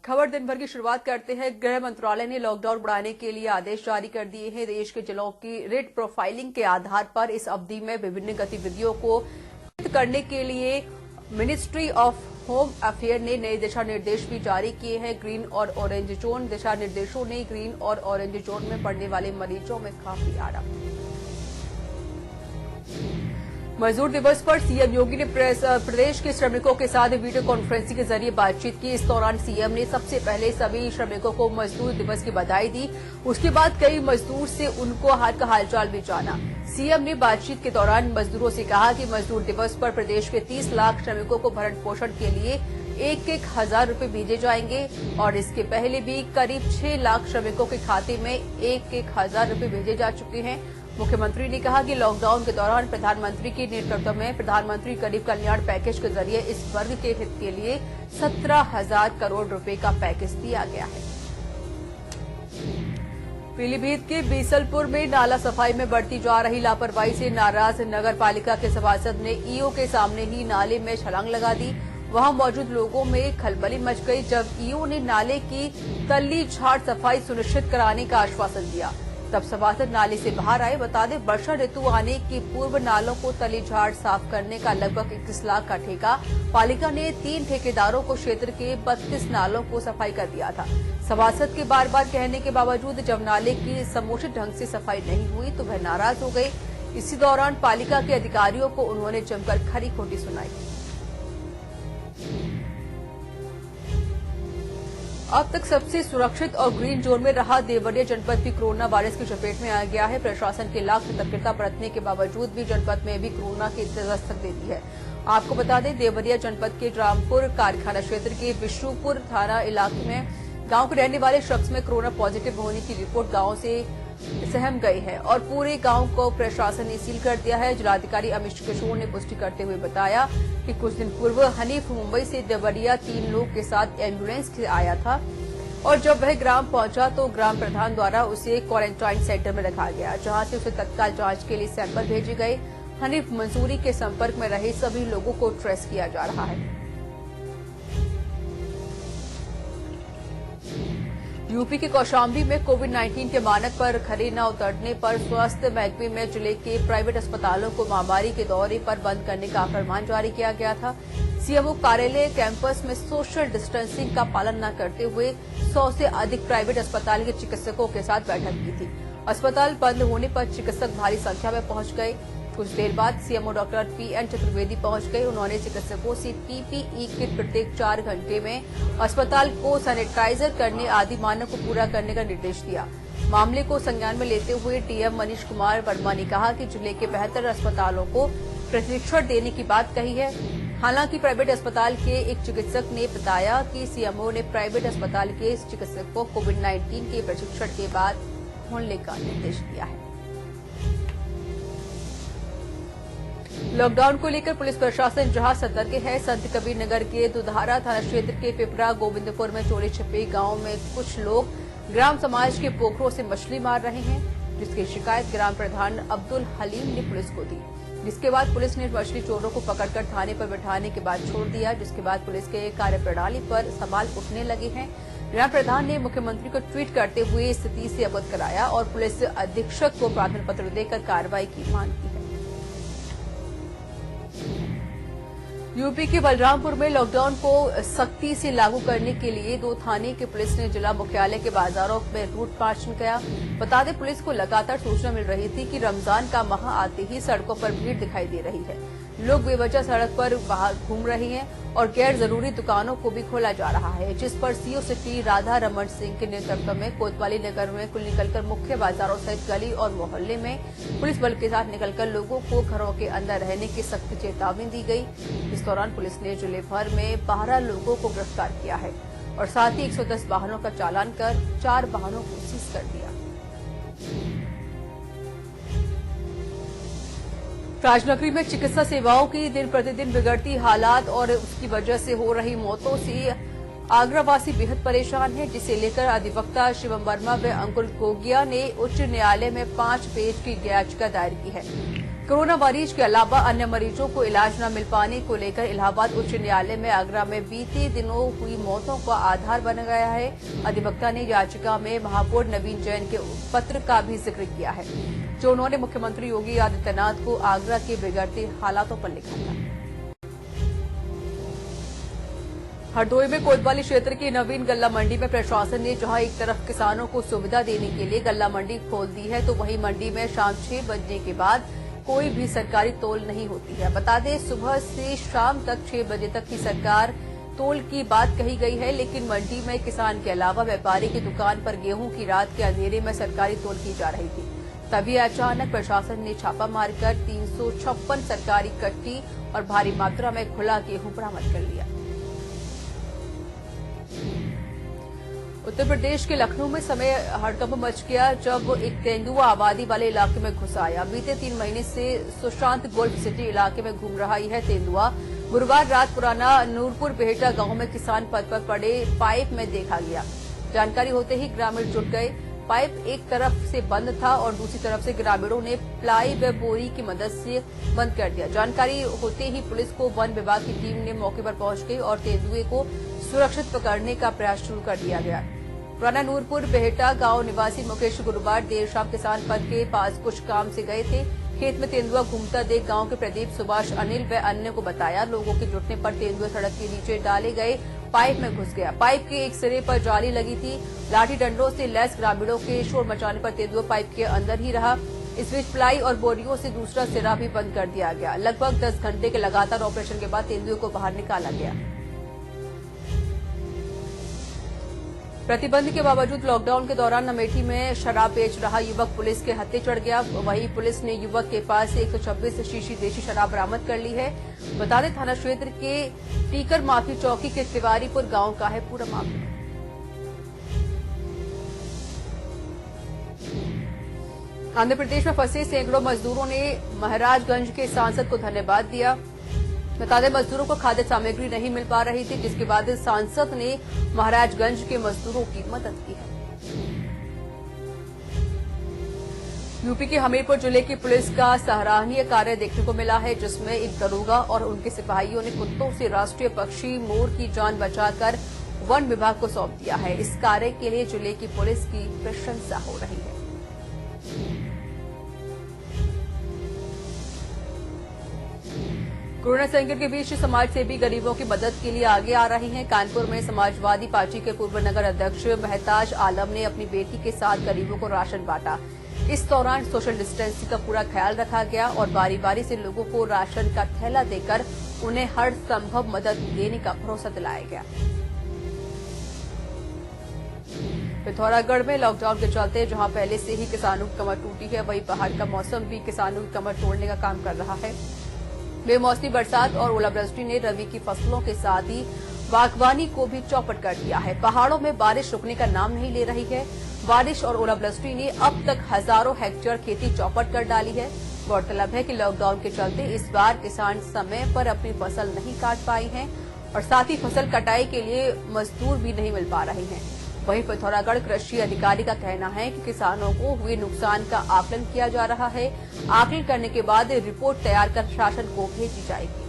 खबर दिन भर की शुरुआत करते हैं। गृह मंत्रालय ने लॉकडाउन बढ़ाने के लिए आदेश जारी कर दिए हैं। देश के जिलों की रेट प्रोफाइलिंग के आधार पर इस अवधि में विभिन्न गतिविधियों को करने के लिए मिनिस्ट्री ऑफ होम अफेयर ने नए दिशा निर्देश भी जारी किए हैं। ग्रीन और ऑरेंज जोन दिशा निर्देशों ने ग्रीन और ऑरेंज जोन में पड़ने वाले मरीजों में काफी आराम। मजदूर दिवस पर सीएम योगी ने प्रदेश के श्रमिकों के साथ वीडियो कॉन्फ्रेंसिंग के जरिए बातचीत की। इस दौरान सीएम ने सबसे पहले सभी श्रमिकों को मजदूर दिवस की बधाई दी। उसके बाद कई मजदूर से उनको का हालचाल भी जाना। सीएम ने बातचीत के दौरान मजदूरों से कहा कि मजदूर दिवस पर प्रदेश के 30 लाख श्रमिकों को भरण पोषण के लिए 1,000 रुपए भेजे जाएंगे और इसके पहले भी करीब 6 लाख श्रमिकों के खाते में 1,000 रुपए भेजे जा चुके हैं। मुख्यमंत्री ने कहा कि लॉकडाउन के दौरान प्रधानमंत्री के नेतृत्व में प्रधानमंत्री गरीब कल्याण पैकेज के जरिए इस वर्ग के हित के लिए 17,000 करोड़ रुपए का पैकेज दिया गया है। पीलीभीत के बीसलपुर में नाला सफाई में बढ़ती जा रही लापरवाही से नाराज नगर पालिका के सभासद ने ईओ के सामने ही नाले में छलांग लगा दी। वहां मौजूद लोगों में खलबली मच गई जब ईओ ने नाले की तल्ली झाड़ सफाई सुनिश्चित कराने का आश्वासन दिया। तब सभासद नाले से बाहर आए। बता दें, वर्षा ऋतु आने के पूर्व नालों को तली झाड़ साफ करने का लगभग 21 लाख का ठेका पालिका ने 3 ठेकेदारों को क्षेत्र के 32 नालों को सफाई कर दिया था। सभासद के बार बार कहने के बावजूद जब नाले की समुचित ढंग से सफाई नहीं हुई तो वह नाराज हो गए। इसी दौरान पालिका के अधिकारियों को उन्होंने जमकर खरी खोटी सुनाई। अब तक सबसे सुरक्षित और ग्रीन जोन में रहा देवरिया जनपद भी कोरोना वायरस की चपेट में आ गया है। प्रशासन की लाख सतर्कता बरतने के बावजूद भी जनपद में भी कोरोना की दस्तक दे दी है। आपको बता दें, देवरिया जनपद के रामपुर कारखाना क्षेत्र के विष्णुपुर थाना इलाके में गांव के रहने वाले शख्स में कोरोना पॉजिटिव होने की रिपोर्ट गांव से सहम गई है और पूरे गांव को प्रशासन ने सील कर दिया है। जिलाधिकारी अमित किशोर ने पुष्टि करते हुए बताया कि कुछ दिन पूर्व हनीफ मुंबई से देवरिया 3 लोग के साथ एम्बुलेंस से आया था और जब वह ग्राम पहुंचा तो ग्राम प्रधान द्वारा उसे क्वारंटाइन सेंटर में रखा गया, जहां से उसे तत्काल जांच के लिए सैंपल भेजे गए। हनीफ मंसूरी के संपर्क में रहे सभी लोगों को ट्रेस किया जा रहा है। यूपी के कौशाम्बी में कोविड-19 के मानक पर खरे न उतरने पर स्वास्थ्य महकमे में जिले के प्राइवेट अस्पतालों को महामारी के दौरे पर बंद करने का फरमान जारी किया गया था। सीएमओ कार्यालय कैंपस में सोशल डिस्टेंसिंग का पालन न करते हुए 100 से अधिक प्राइवेट अस्पताल के चिकित्सकों के साथ बैठक की थी। अस्पताल बंद होने पर चिकित्सक भारी संख्या में पहुंच गए। कुछ देर बाद सीएमओ डॉक्टर पीएन चतुर्वेदी पहुंच गए। उन्होंने चिकित्सकों से पीपीई किट प्रत्येक 4 घंटे में अस्पताल को सैनिटाइजर करने आदि मानक को पूरा करने का निर्देश दिया। मामले को संज्ञान में लेते हुए डीएम मनीष कुमार वर्मा ने कहा कि जिले के 72 अस्पतालों को प्रशिक्षण देने की बात कही है। हालांकि प्राइवेट अस्पताल के एक चिकित्सक ने बताया कि सीएमओ ने प्राइवेट अस्पताल के चिकित्सक को कोविड-19 के प्रशिक्षण के बाद खोलने का निर्देश दिया है। लॉकडाउन को लेकर पुलिस प्रशासन जहां सतर्क है, संत कबीर नगर के दुधारा थाना क्षेत्र के पिपरा गोविंदपुर में चोरी छिपे गांव में कुछ लोग ग्राम समाज के पोखरों से मछली मार रहे हैं, जिसकी शिकायत ग्राम प्रधान अब्दुल हलीम ने पुलिस को दी। जिसके बाद पुलिस ने मछली चोरों को पकड़कर थाने पर बिठाने के बाद छोड़ दिया। जिसके बाद पुलिस के कार्यप्रणाली पर सवाल उठने लगे हैं। ग्राम प्रधान ने मुख्यमंत्री को ट्वीट करते हुए स्थिति से अवगत कराया और पुलिस अधीक्षक को प्रार्थना पत्र देकर कार्रवाई की मांग की है। यूपी के बलरामपुर में लॉकडाउन को सख्ती से लागू करने के लिए 2 थाने की पुलिस ने जिला मुख्यालय के बाजारों में रूट मार्च किया। बता दें, पुलिस को लगातार सूचना मिल रही थी कि रमजान का माह आते ही सड़कों पर भीड़ दिखाई दे रही है। लोग बेवजह सड़क पर बाहर घूम रहे हैं और गैर जरूरी दुकानों को भी खोला जा रहा है, जिस पर सीओ सिटी राधा रमन सिंह के नेतृत्व में कोतवाली नगर में कुल निकलकर मुख्य बाजारों सहित गली और मोहल्ले में पुलिस बल के साथ निकलकर लोगों को घरों के अंदर रहने की सख्त चेतावनी दी गई। इस दौरान पुलिस ने जिले भर में 12 लोगों को गिरफ्तार किया है और साथ ही 110 वाहनों का चालान कर 4 वाहनों को सीज कर दिया। राजनगरी में चिकित्सा सेवाओं की दिन प्रतिदिन बिगड़ती हालात और उसकी वजह से हो रही मौतों से आगरावासी बेहद परेशान है, जिसे लेकर अधिवक्ता शिवम वर्मा व अंकुर गोगिया ने उच्च न्यायालय में 5 पेज की याचिका दायर की है। कोरोना मरीज के अलावा अन्य मरीजों को इलाज न मिल पाने को लेकर इलाहाबाद उच्च न्यायालय में आगरा में बीते दिनों हुई मौतों का आधार बन गया है। अधिवक्ता ने याचिका में महापौर नवीन जैन के पत्र का भी जिक्र किया है, जो उन्होंने मुख्यमंत्री योगी आदित्यनाथ को आगरा के बिगड़ते हालातों पर लिखा था। हरदोई में कोतवाली क्षेत्र की नवीन गल्ला मंडी में प्रशासन ने जहां एक तरफ किसानों को सुविधा देने के लिए गल्ला मंडी खोल दी है, तो वहीं मंडी में शाम 6 बजने के बाद कोई भी सरकारी तोल नहीं होती है। बता दें, सुबह से शाम तक 6 बजे तक की सरकार तोल की बात कही गई है, लेकिन मंडी में किसान के अलावा व्यापारी की दुकान पर गेहूं की रात के अंधेरे में सरकारी तोल की जा रही थी। तभी अचानक प्रशासन ने छापा मारकर 356 सरकारी कट्टी और भारी मात्रा में खुला गेहूं बरामद कर लिया। उत्तर प्रदेश के लखनऊ में समय हड़कंप मच गया जब एक तेंदुआ आबादी वाले इलाके में घुस आया। बीते 3 महीने से सुशांत गोल्फ सिटी इलाके में घूम रहा है तेंदुआ। गुरुवार रात पुराना नूरपुर बेहटा गांव में किसान पथ पर पड़े पाइप में देखा गया। जानकारी होते ही ग्रामीण जुट गए। पाइप एक तरफ से बंद था और दूसरी तरफ से ग्रामीणों ने प्लाई व बोरी की मदद से बंद कर दिया। जानकारी होते ही पुलिस को वन विभाग की टीम ने मौके पर पहुंच गई और तेंदुए को सुरक्षित पकड़ने का प्रयास शुरू कर दिया गया। पुराना नूरपुर बेहटा गांव निवासी मुकेश गुरुवार देर शाम किसान पथ के पास कुछ काम से गए थे। खेत में तेंदुआ घूमता देख गांव के प्रदीप, सुभाष, अनिल व अन्य को बताया। लोगों के जुटने पर तेंदुआ सड़क के नीचे डाले गए पाइप में घुस गया। पाइप के एक सिरे पर जाली लगी थी। लाठी डंडों से लैस ग्रामीणों के शोर मचाने पर तेंदुआ पाइप के अंदर ही रहा। इस बीच प्लाई और बोरियों से दूसरा सिरा भी बंद कर दिया गया। लगभग 10 घंटे के लगातार ऑपरेशन के बाद तेंदुए को बाहर निकाला गया। प्रतिबंध के बावजूद लॉकडाउन के दौरान अमेठी में शराब बेच रहा युवक पुलिस के हत्थे चढ़ गया। वहीं पुलिस ने युवक के पास से 126 शीशी देशी शराब बरामद कर ली है। बता दें, थाना क्षेत्र के टीकर माफी चौकी के तिवारीपुर गांव का है पूरा मामला। आंध्र प्रदेश में फंसे सैकड़ों मजदूरों ने महाराजगंज के सांसद को धन्यवाद दिया। बता दें, मजदूरों को खाद्य सामग्री नहीं मिल पा रही थी, जिसके बाद सांसद ने महाराजगंज के मजदूरों की मदद की है। यूपी के हमीरपुर जिले की पुलिस का सराहनीय कार्य देखने को मिला है, जिसमें एक दरोगा और उनके सिपाहियों ने कुत्तों से राष्ट्रीय पक्षी मोर की जान बचाकर वन विभाग को सौंप दिया है। इस कार्य के लिए जिले की पुलिस की प्रशंसा हो रही है। कोरोना संकट के बीच समाज सेवी गरीबों की मदद के लिए आगे आ रही हैं। कानपुर में समाजवादी पार्टी के पूर्व नगर अध्यक्ष महताज आलम ने अपनी बेटी के साथ गरीबों को राशन बांटा। इस दौरान सोशल डिस्टेंसिंग का पूरा ख्याल रखा गया और बारी बारी से लोगों को राशन का थैला देकर उन्हें हर संभव मदद देने का भरोसा दिलाया गया। पिथौरागढ़ में लॉकडाउन के चलते जहां पहले से ही किसानों की कमर टूटी है, वहीं बाहर का मौसम भी किसानों की कमर तोड़ने का काम कर रहा है। बेमौसमी बरसात और ओलावृष्टि ने रबी की फसलों के साथ ही बागवानी को भी चौपट कर दिया है। पहाड़ों में बारिश रुकने का नाम नहीं ले रही है। बारिश और ओलावृष्टि ने अब तक हजारों हेक्टेयर खेती चौपट कर डाली है। गौरतलब है कि लॉकडाउन के चलते इस बार किसान समय पर अपनी फसल नहीं काट पाई हैं और साथ ही फसल कटाई के लिए मजदूर भी नहीं मिल पा रहे हैं। वहीं पिथौरागढ़ कृषि अधिकारी का कहना है कि किसानों को हुए नुकसान का आकलन किया जा रहा है। आकलन करने के बाद रिपोर्ट तैयार कर शासन को भेजी जाएगी।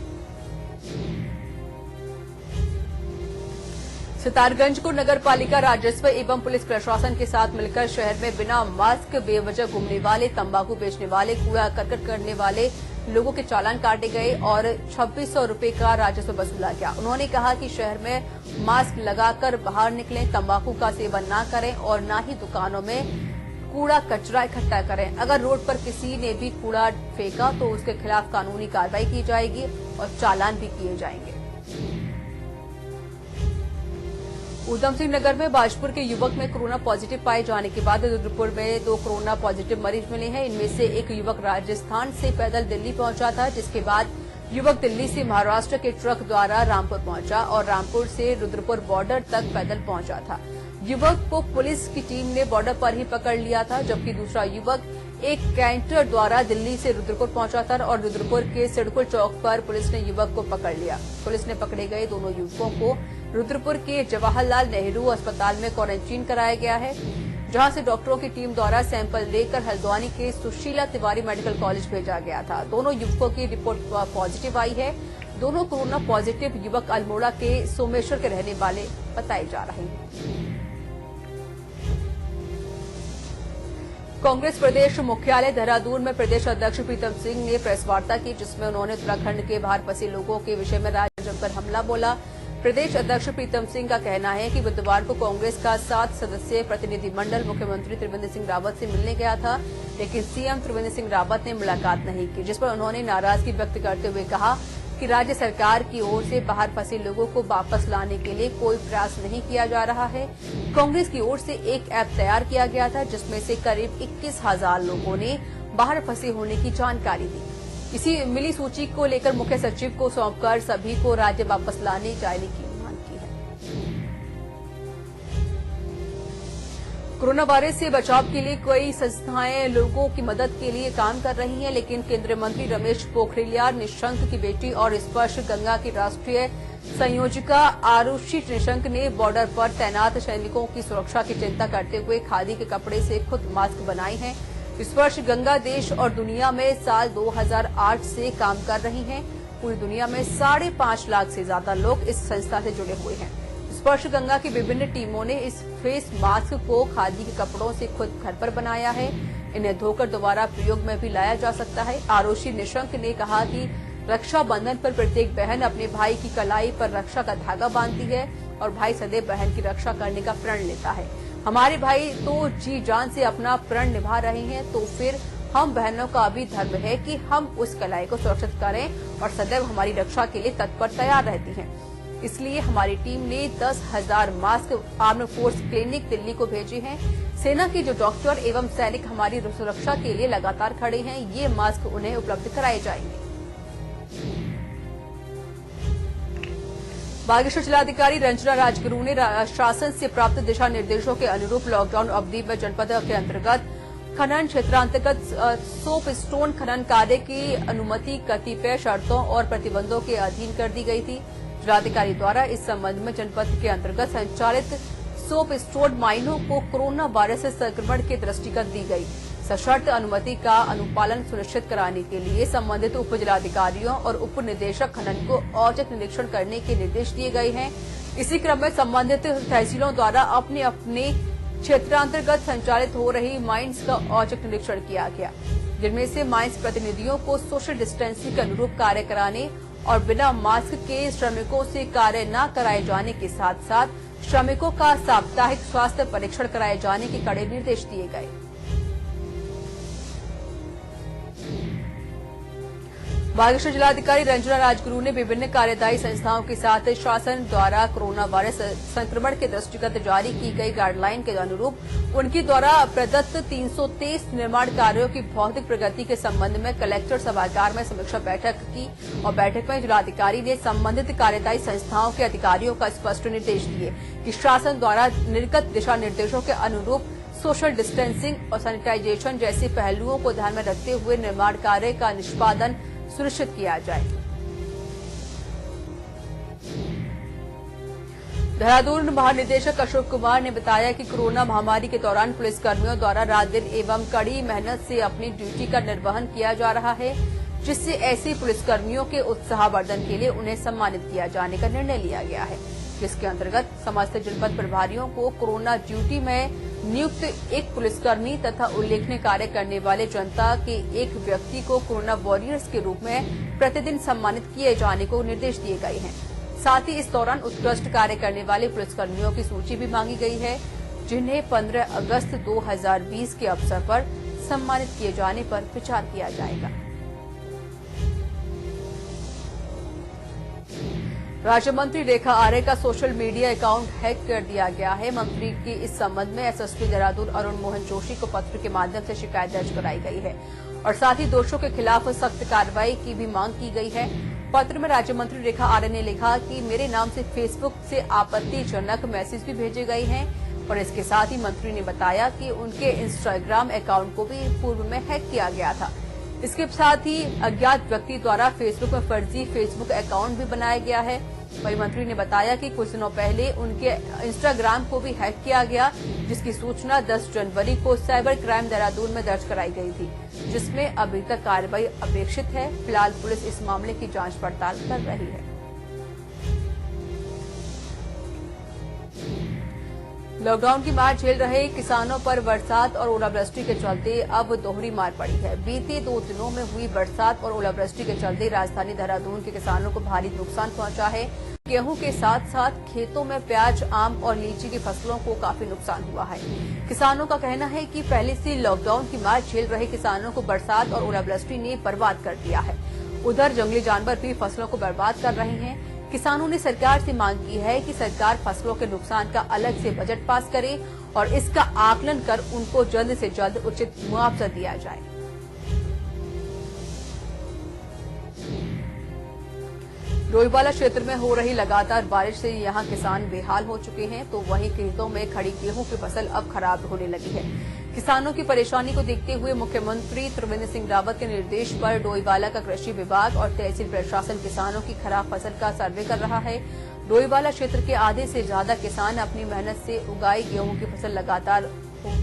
सितारगंज को नगर पालिका राजस्व एवं पुलिस प्रशासन के साथ मिलकर शहर में बिना मास्क बेवजह घूमने वाले, तंबाकू बेचने वाले, कूड़ा करकट करने वाले लोगों के चालान काटे गए और 2600 रुपए का राजस्व वसूला गया। उन्होंने कहा कि शहर में मास्क लगाकर बाहर निकलें, तंबाकू का सेवन न करें और न ही दुकानों में कूड़ा कचरा इकट्ठा करें। अगर रोड पर किसी ने भी कूड़ा फेंका तो उसके खिलाफ कानूनी कार्रवाई की जाएगी और चालान भी किए जाएंगे। उधम सिंह नगर में बाजपुर के युवक में कोरोना पॉजिटिव पाए जाने के बाद रुद्रपुर में 2 कोरोना पॉजिटिव मरीज मिले हैं। इनमें से एक युवक राजस्थान से पैदल दिल्ली पहुंचा था, जिसके बाद युवक दिल्ली से महाराष्ट्र के ट्रक द्वारा रामपुर पहुंचा और रामपुर से रुद्रपुर बॉर्डर तक पैदल पहुंचा था। युवक को पुलिस की टीम ने बॉर्डर पर ही पकड़ लिया था, जबकि दूसरा युवक एक कैंटर द्वारा दिल्ली से रुद्रपुर पहुंचा था और रुद्रपुर के सिडकुल चौक पर पुलिस ने युवक को पकड़ लिया। पुलिस ने पकड़े गए दोनों युवकों को रुद्रपुर के जवाहरलाल नेहरू अस्पताल में क्वारंटीन कराया गया है, जहां से डॉक्टरों की टीम द्वारा सैंपल लेकर हल्द्वानी के सुशीला तिवारी मेडिकल कॉलेज भेजा गया था। दोनों युवकों की रिपोर्ट पॉजिटिव आई है। दोनों कोरोना पॉजिटिव युवक अल्मोड़ा के सोमेश्वर के रहने वाले बताए जा रहे हैं। कांग्रेस प्रदेश मुख्यालय देहरादून में प्रदेश अध्यक्ष प्रीतम सिंह ने प्रेस वार्ता की, जिसमें उन्होंने उत्तराखंड के बाहर फंसे लोगों के विषय में राज्य जमकर हमला बोला। प्रदेश अध्यक्ष प्रीतम सिंह का कहना है कि बुधवार को कांग्रेस का 7 सदस्यीय प्रतिनिधिमंडल मुख्यमंत्री त्रिवेंद्र सिंह रावत से मिलने गया था, लेकिन सीएम त्रिवेंद्र सिंह रावत ने मुलाकात नहीं की, जिस पर उन्होंने नाराजगी व्यक्त करते हुए कहा कि राज्य सरकार की ओर से बाहर फंसे लोगों को वापस लाने के लिए कोई प्रयास नहीं किया जा रहा है। कांग्रेस की ओर से एक ऐप तैयार किया गया था, जिसमें से करीब 21,000 लोगों ने बाहर फंसे होने की जानकारी दी। इसी मिली सूची को लेकर मुख्य सचिव को सौंपकर सभी को राज्य वापस लाने जाने की मांग की है। कोरोना वायरस से बचाव के लिए कई संस्थाएं लोगों की मदद के लिए काम कर रही हैं, लेकिन केंद्रीय मंत्री रमेश पोखरियाल निशंक की बेटी और स्पर्श गंगा की राष्ट्रीय संयोजिका आरुषि निशंक ने बॉर्डर पर तैनात सैनिकों की सुरक्षा की चिंता करते हुए खादी के कपड़े से खुद मास्क बनाए हैं। स्पर्श गंगा देश और दुनिया में साल 2008 से काम कर रही है। पूरी दुनिया में 5.5 लाख से ज्यादा लोग इस संस्था से जुड़े हुए हैं। स्पर्श गंगा की विभिन्न टीमों ने इस फेस मास्क को खादी के कपड़ों से खुद घर पर बनाया है। इन्हें धोकर दोबारा प्रयोग में भी लाया जा सकता है। आरुषि निशंक ने कहा कि रक्षाबंधन पर प्रत्येक बहन अपने भाई की कलाई पर रक्षा का धागा बांधती है और भाई सदैव बहन की रक्षा करने का प्रण लेता है। हमारे भाई तो जी जान से अपना प्रण निभा रहे हैं, तो फिर हम बहनों का भी धर्म है कि हम उस कलाई को सुरक्षित करें और सदैव हमारी रक्षा के लिए तत्पर तैयार रहती हैं। इसलिए हमारी टीम ने 10,000 mask armed force clinic Delhi को भेजे हैं। सेना के जो डॉक्टर एवं सैनिक हमारी सुरक्षा के लिए लगातार खड़े हैं, ये मास्क उन्हें उपलब्ध कराए जाएंगे। बागेश्वर जिलाधिकारी रंजना राजगुरू ने शासन से प्राप्त दिशा निर्देशों के अनुरूप लॉकडाउन अवधि में जनपद के अंतर्गत खनन क्षेत्रांतर्गत सोप स्टोन खनन कार्य की अनुमति कतिपय शर्तों और प्रतिबंधों के अधीन कर दी गई थी। जिलाधिकारी द्वारा इस संबंध में जनपद के अंतर्गत संचालित सोप स्टोन माइनों को कोरोना वायरस से संक्रमण के दृष्टिगत दी गई सशर्त अनुमति का अनुपालन सुनिश्चित कराने के लिए संबंधित उप जिलाधिकारियों और उप निदेशक खनन को औचक निरीक्षण करने के निर्देश दिए गए हैं। इसी क्रम में संबंधित तहसीलों द्वारा अपने अपने क्षेत्रांतर्गत संचालित हो रही माइंस का औचक निरीक्षण किया गया, जिनमें से माइंस प्रतिनिधियों को सोशल डिस्टेंसिंग के अनुरूप कार्य कराने और बिना मास्क के श्रमिकों से कार्य न कराए जाने के साथ साथ श्रमिकों का साप्ताहिक स्वास्थ्य परीक्षण कराए जाने के कड़े निर्देश दिए गए। बागेश्वर जिलाधिकारी रंजना राजगुरू ने विभिन्न कार्यदायी संस्थाओं के साथ शासन द्वारा कोरोना वायरस संक्रमण के दृष्टिगत जारी की गई गाइडलाइन के अनुरूप उनके द्वारा प्रदत्त 323 निर्माण कार्यों की भौतिक प्रगति के संबंध में कलेक्टर सभागार में समीक्षा बैठक की और बैठक में जिलाधिकारी ने संबंधित कार्यदायी संस्थाओं के अधिकारियों का स्पष्ट निर्देश दिए कि शासन द्वारा निर्गत दिशा निर्देशों के अनुरूप सोशल डिस्टेंसिंग और सैनिटाइजेशन जैसे पहलुओं को ध्यान में रखते हुए निर्माण कार्य का निष्पादन सुनिश्चित किया जाए। देहरादून महानिदेशक अशोक कुमार ने बताया कि कोरोना महामारी के दौरान पुलिसकर्मियों द्वारा रात दिन एवं कड़ी मेहनत से अपनी ड्यूटी का निर्वहन किया जा रहा है, जिससे ऐसे पुलिसकर्मियों के उत्साहवर्धन के लिए उन्हें सम्मानित किया जाने का निर्णय लिया गया है, जिसके अंतर्गत समस्त जनपद प्रभारियों को कोरोना ड्यूटी में नियुक्त एक पुलिसकर्मी तथा उल्लेखनीय कार्य करने वाले जनता के एक व्यक्ति को कोरोना वॉरियर्स के रूप में प्रतिदिन सम्मानित किए जाने को निर्देश दिए गए हैं। साथ ही इस दौरान उत्कृष्ट कार्य करने वाले पुलिसकर्मियों की सूची भी मांगी गई है, जिन्हें 15 अगस्त 2020 के अवसर पर सम्मानित किए जाने पर विचार किया जाएगा। राज्य मंत्री रेखा आर्य का सोशल मीडिया अकाउंट हैक कर दिया गया है। मंत्री की इस संबंध में एसएसपी देहरादून अरुण मोहन जोशी को पत्र के माध्यम से शिकायत दर्ज कराई गई है और साथ ही दोषियों के खिलाफ सख्त कार्रवाई की भी मांग की गई है। पत्र में राज्य मंत्री रेखा आर्य ने लिखा कि मेरे नाम से फेसबुक से आपत्तिजनक मैसेज भी भेजे गए हैं और इसके साथ ही मंत्री ने बताया कि उनके इंस्टाग्राम अकाउंट को भी पूर्व में हैक किया गया था। इसके साथ ही अज्ञात व्यक्ति द्वारा फेसबुक में फर्जी फेसबुक अकाउंट भी बनाया गया है। वहीं मंत्री ने बताया कि कुछ दिनों पहले उनके इंस्टाग्राम को भी हैक किया गया, जिसकी सूचना 10 जनवरी को साइबर क्राइम देहरादून में दर्ज कराई गई थी, जिसमें अभी तक कार्रवाई अपेक्षित है। फिलहाल पुलिस इस मामले की जांच पड़ताल कर रही है। लॉकडाउन की मार झेल रहे किसानों पर बरसात और ओलावृष्टि के चलते अब दोहरी मार पड़ी है। बीते 2 दिनों में हुई बरसात और ओलावृष्टि के चलते राजधानी देहरादून के किसानों को भारी नुकसान पहुंचा है। गेहूं के साथ साथ खेतों में प्याज, आम और लीची की फसलों को काफी नुकसान हुआ है। किसानों का कहना है कि पहले से लॉकडाउन की मार झेल रहे किसानों को बरसात और ओलावृष्टि ने बर्बाद कर दिया है। उधर जंगली जानवर भी फसलों को बर्बाद कर रहे हैं। किसानों ने सरकार से मांग की है कि सरकार फसलों के नुकसान का अलग से बजट पास करे और इसका आकलन कर उनको जल्द से जल्द उचित मुआवजा दिया जाए। डोईवाला क्षेत्र में हो रही लगातार बारिश से यहां किसान बेहाल हो चुके हैं, तो वहीं खेतों में खड़ी गेहूं की फसल अब खराब होने लगी है। किसानों की परेशानी को देखते हुए मुख्यमंत्री त्रिवेंद्र सिंह रावत के निर्देश पर डोईवाला का कृषि विभाग और तहसील प्रशासन किसानों की खराब फसल का सर्वे कर रहा है। डोईवाला क्षेत्र के आधे से ज्यादा किसान अपनी मेहनत से उगाई गेहूं की फसल लगातार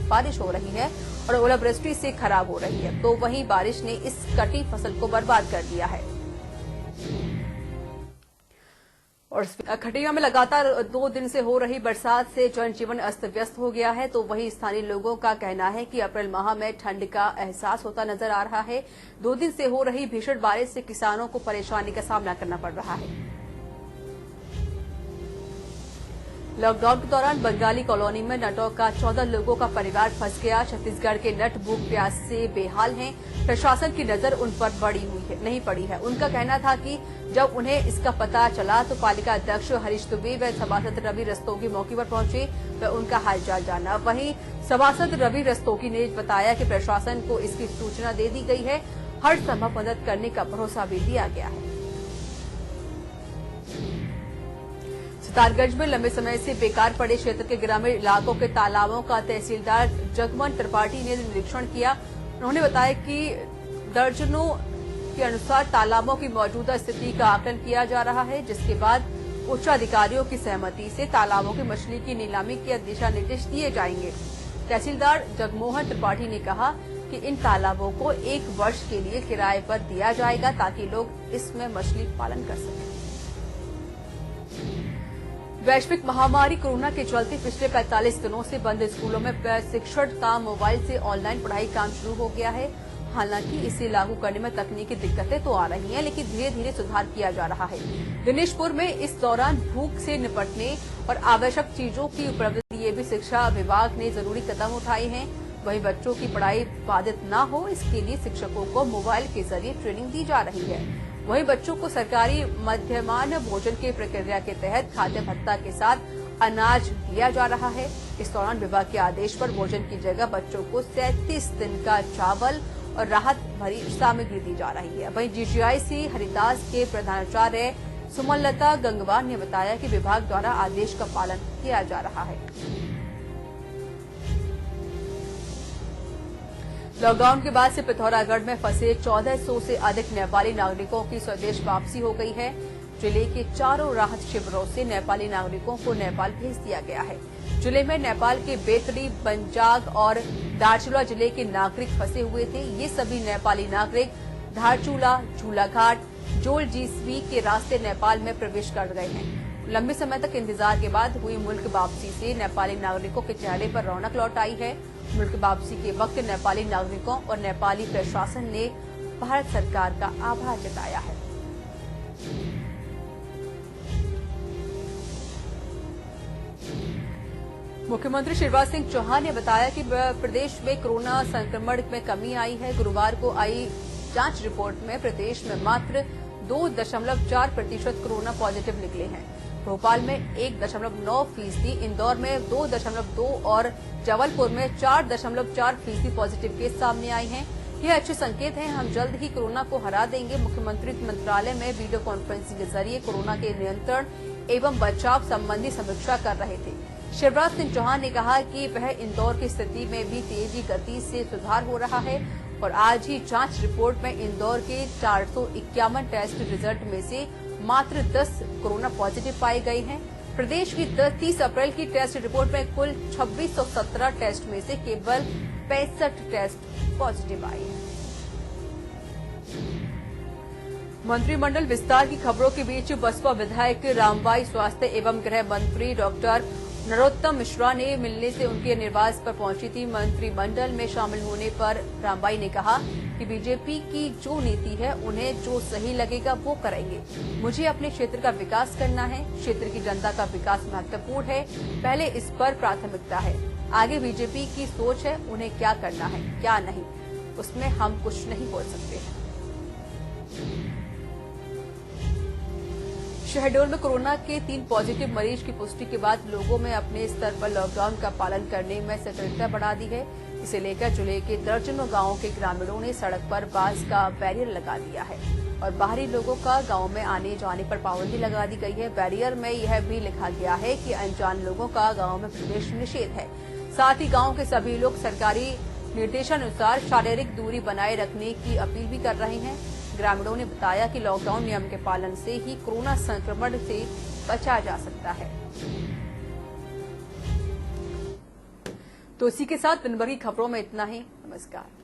बारिश हो रही है और ओलावृष्टि से खराब हो रही है, तो वहीं बारिश ने इस कटी फसल को बर्बाद कर दिया है। और खटिया में लगातार 2 दिन से हो रही बरसात से जनजीवन अस्त व्यस्त हो गया है, तो वहीं स्थानीय लोगों का कहना है कि अप्रैल माह में ठंड का एहसास होता नजर आ रहा है। 2 दिन से हो रही भीषण बारिश से किसानों को परेशानी का सामना करना पड़ रहा है। लॉकडाउन के दौरान बंगाली कॉलोनी में नटों का 14 लोगों का परिवार फंस गया। छत्तीसगढ़ के नट भूख प्यास से बेहाल हैं। प्रशासन की नजर उन पर नहीं पड़ी है। उनका कहना था कि जब उन्हें इसका पता चला तो पालिका अध्यक्ष हरीश दुबे व सभासद रवि रस्तोगी मौके पर पहुंचे व उनका हालचाल जाना। वहीं सभासद रवि रस्तोगी ने बताया कि प्रशासन को इसकी सूचना दे दी गई है। हर संभव मदद करने का भरोसा भी दिया गया है। सितारगंज में लंबे समय से बेकार पड़े क्षेत्र के ग्रामीण इलाकों के तालाबों का तहसीलदार जगमन त्रिपाठी ने निरीक्षण किया। उन्होंने बताया कि दर्जनों के अनुसार तालाबों की मौजूदा स्थिति का आकलन किया जा रहा है, जिसके बाद उच्च अधिकारियों की सहमति से तालाबों की मछली की नीलामी के दिशा निर्देश दिए जाएंगे। तहसीलदार जगमोहन त्रिपाठी ने कहा कि इन तालाबों को 1 वर्ष के लिए किराए पर दिया जाएगा ताकि लोग इसमें मछली पालन कर सकें। वैश्विक महामारी कोरोना के चलते पिछले 45 दिनों से बंद स्कूलों में शिक्षण का मोबाइल से ऑनलाइन पढ़ाई काम शुरू हो गया है। हालांकि इसे लागू करने में तकनीकी दिक्कतें तो आ रही हैं, लेकिन धीरे धीरे सुधार किया जा रहा है। दिनेशपुर में इस दौरान भूख से निपटने और आवश्यक चीजों की उपलब्धता लिए भी शिक्षा विभाग ने जरूरी कदम उठाए हैं। वहीं बच्चों की पढ़ाई बाधित न हो, इसके लिए शिक्षकों को मोबाइल के जरिए ट्रेनिंग दी जा रही है। वहीं बच्चों को सरकारी मध्याह्न भोजन की प्रक्रिया के तहत खाद्य भत्ता के साथ अनाज दिया जा रहा है। इस दौरान विभाग के आदेश पर भोजन की जगह बच्चों को 37 दिन का चावल और राहत भरी सामग्री दी जा रही है। वहीं जीजीआईसी हरिदास के प्रधानाचार्य सुमनलता गंगवार ने बताया कि विभाग द्वारा आदेश का पालन किया जा रहा है। लॉकडाउन के बाद से पिथौरागढ़ में फंसे 1400 से अधिक नेपाली नागरिकों की स्वदेश वापसी हो गई है। जिले के चारों राहत शिविरों से नेपाली नागरिकों को नेपाल भेज दिया गया है। जिले में नेपाल के बेतड़ी, बंजाग और धारचूला जिले के नागरिक फंसे हुए थे। ये सभी नेपाली नागरिक धारचूला, झूलाघाट, जोल जीसवी के रास्ते नेपाल में प्रवेश कर गए हैं। लंबे समय तक इंतजार के बाद हुई मुल्क वापसी से नेपाली नागरिकों के चेहरे पर रौनक लौट आई है। मुल्क वापसी के वक्त नेपाली नागरिकों और नेपाली प्रशासन ने भारत सरकार का आभार जताया है। मुख्यमंत्री शिवराज सिंह चौहान ने बताया कि प्रदेश में कोरोना संक्रमण में कमी आई है। गुरुवार को आई जांच रिपोर्ट में प्रदेश में मात्र 2.4% कोरोना पॉजिटिव निकले हैं। भोपाल में 1.9%, इंदौर में 2.2% और जबलपुर में 4.4% पॉजिटिव केस सामने आए हैं। यह अच्छे संकेत हैं। हम जल्द ही कोरोना को हरा देंगे। मुख्यमंत्री मंत्रालय में वीडियो कॉन्फ्रेंसिंग के जरिए कोरोना के नियंत्रण एवं बचाव संबंधी समीक्षा कर रहे थे। शिवराज सिंह चौहान ने कहा कि वह इंदौर की स्थिति में भी तेजी गति से सुधार हो रहा है और आज ही जांच रिपोर्ट में इंदौर के 451 टेस्ट रिजल्ट में से मात्र 10 कोरोना पॉजिटिव पाए गए हैं। प्रदेश की 30 अप्रैल की टेस्ट रिपोर्ट में कुल 2617 टेस्ट में से केवल 65 टेस्ट पॉजिटिव आए हैं। मंत्रिमंडल विस्तार की खबरों के बीच बसपा विधायक रामबाई स्वास्थ्य एवं गृह मंत्री डॉक्टर नरोत्तम मिश्रा ने मिलने से उनके निवास पर पहुंची थी। मंत्रिमंडल में शामिल होने पर रामबाई ने कहा कि बीजेपी की जो नीति है उन्हें जो सही लगेगा वो करेंगे। मुझे अपने क्षेत्र का विकास करना है, क्षेत्र की जनता का विकास महत्वपूर्ण है, पहले इस पर प्राथमिकता है। आगे बीजेपी की सोच है, उन्हें क्या करना है क्या नहीं, उसमें हम कुछ नहीं बोल सकते हैं। शहडोल में कोरोना के 3 पॉजिटिव मरीज की पुष्टि के बाद लोगों में अपने स्तर पर लॉकडाउन का पालन करने में सतर्कता बढ़ा दी है। इसे लेकर जिले के दर्जनों गांवों के ग्रामीणों ने सड़क पर बांस का बैरियर लगा दिया है और बाहरी लोगों का गांव में आने जाने पर पाबंदी लगा दी गई है। बैरियर में यह भी लिखा गया है कि अनजान लोगों का गांव में प्रवेश निषेध है। साथ ही गांव के सभी लोग सरकारी निर्देशानुसार शारीरिक दूरी बनाए रखने की अपील भी कर रहे हैं। ग्रामीणों ने बताया कि लॉकडाउन नियम के पालन से ही कोरोना संक्रमण से बचा जा सकता है। तो इसी के साथ दिन भर की खबरों में इतना ही। नमस्कार।